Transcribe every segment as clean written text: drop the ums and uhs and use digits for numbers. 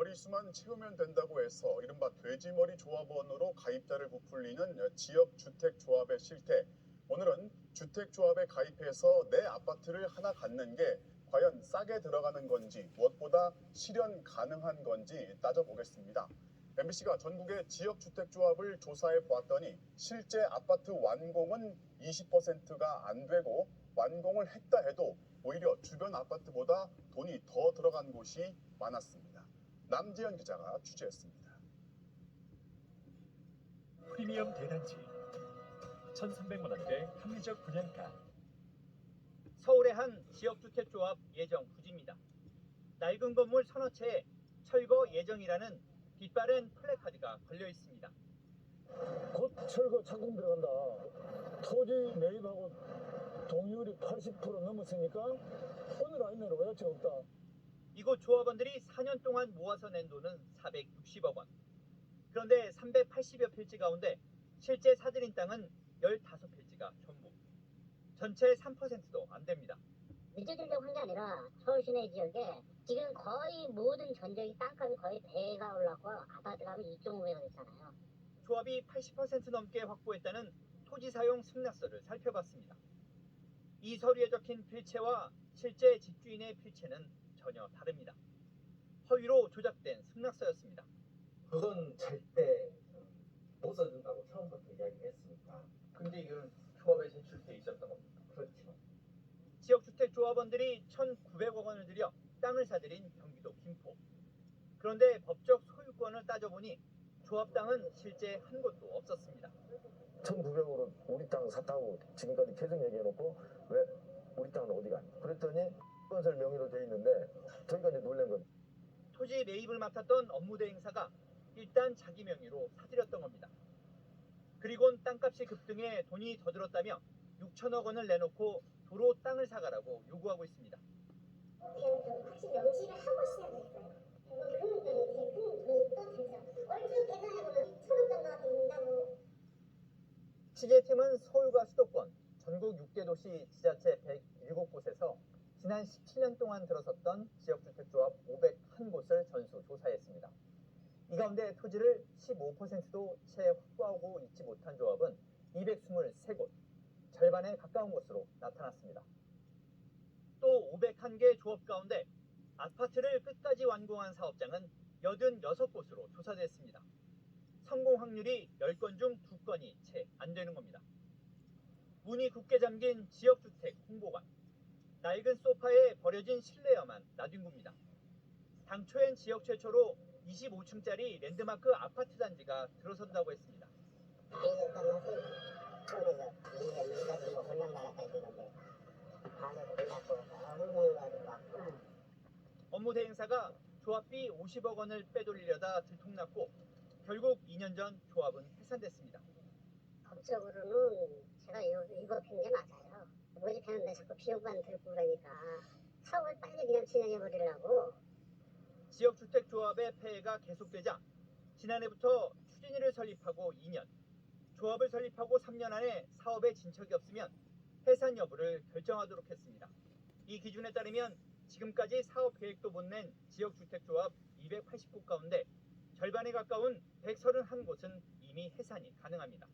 머리수만 채우면 된다고 해서 이른바 돼지머리 조합원으로 가입자를 부풀리는 지역주택조합의 실태. 오늘은 주택조합에 가입해서 내 아파트를 하나 갖는 게 과연 싸게 들어가는 건지 무엇보다 실현 가능한 건지 따져보겠습니다. MBC가 전국의 지역주택조합을 조사해 보았더니 실제 아파트 완공은 20%가 안 되고 완공을 했다 해도 오히려 주변 아파트보다 돈이 더 들어간 곳이 많았습니다. 남지현 기자가 취재했습니다. 프리미엄 대단지 1,300만 원대 합리적 분양가. 서울의 한 지역주택조합 예정 부지입니다. 낡은 건물 서너 채에 철거 예정이라는 빛바랜 플래카드가 걸려 있습니다. 곧 철거 착공 들어간다. 토지 매입하고 동의율이 80% 넘었으니까 오늘 아니면 오야채 없다. 이곳 조합원들이 4년 동안 모아서 낸 돈은 460억 원. 그런데 380여 필지 가운데 실제 사들인 땅은 15필지가 전부. 전체 3%도 안 됩니다. 늦어진다고 한 게 아니라 서울 시내 지역에 지금 거의 모든 전적이 땅값이 거의 배가 올랐고 아파트값이 2.5배가 됐잖아요. 조합이 80% 넘게 확보했다는 토지 사용 승낙서를 살펴봤습니다. 이 서류에 적힌 필체와 실제 집주인의 필체는 전혀 다릅니다. 허위로 조작된 승낙서였습니다. 그건 절대 못 써준다고 처음부터 이야기를 했으니까. 근데 이건 조합에 제출돼 있었던 겁니다. 그렇죠. 지역주택조합원들이 1,900억 원을 들여 땅을 사들인 경기도 김포. 그런데 법적 소유권을 따져보니 조합 땅은 실제 한 곳도 없었습니다. 1900으로 우리 땅 샀다고 지금까지 계속 얘기해놓고 왜 우리 땅은 어디 갔냐. 그랬더니 건설 명의로 돼 있는데 저희가 이제 놀란 건 토지 매입을 맡았던 업무대행사가 일단 자기 명의로 사들였던 겁니다. 그리곤 땅값이 급등해 돈이 더 들었다며 6천억 원을 내놓고 도로 땅을 사가라고 요구하고 있습니다. 혹시 명시를 하고 시작했어요. 그 돈이 되게 큰 돈이 또 들죠. 얼추 계산해보면 1,000억 정도가 된다고. 취재팀은 서울과 수도권, 전국 6개 도시 지자체 107곳에서 지난 17년 동안 들어섰던 지역주택조합 501곳을 전수 조사했습니다. 이 가운데 토지를 15%도 채 확보하고 있지 못한 조합은 223곳, 절반에 가까운 곳으로 나타났습니다. 또 501개 조합 가운데 아파트를 끝까지 완공한 사업장은 86곳으로 조사됐습니다. 성공 확률이 10건 중 2건이 채 안 되는 겁니다. 문이 굳게 잠긴 지역주택 홍보관. 낡은 소파에 버려진 실내화만 놔둔 겁니다. 당초엔 지역 최초로 25층짜리 랜드마크 아파트 단지가 들어선다고 했습니다. 업무 대행사가 조합비 50억 원을 빼돌리려다 들통났고 결국 2년 전 조합은 해산됐습니다. 법적으로는 제가 이거 핀 게 맞아요. 모집했는데 자꾸 비용만 들고 그러니까 사업을 빨리 그냥 진행해버리려고. 지역주택조합의 폐해가 계속되자 지난해부터 추진위를 설립하고 2년, 조합을 설립하고 3년 안에 사업에 진척이 없으면 해산 여부를 결정하도록 했습니다. 이 기준에 따르면 지금까지 사업 계획도 못 낸 지역주택조합 280곳 가운데 절반에 가까운 131곳은 이미 해산이 가능합니다.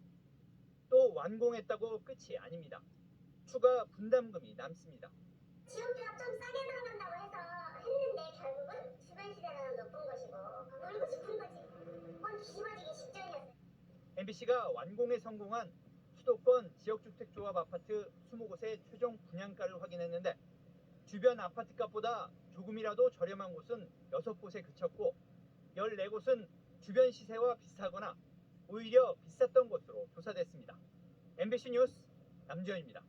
또 완공했다고 끝이 아닙니다. 추가 분담금이 남습니다. 지역주택 좀 싸게 들어간다고 해서 했는데 결국은 주변 시세가 높은 것이고 놀고 싶은 거지. 그건 뒤집어지기 직전이었어요. MBC가 완공에 성공한 수도권 지역주택조합 아파트 20곳의 최종 분양가를 확인했는데 주변 아파트값보다 조금이라도 저렴한 곳은 6곳에 그쳤고 14곳은 주변 시세와 비슷하거나 오히려 비쌌던 곳으로 조사됐습니다. MBC 뉴스 남지현입니다.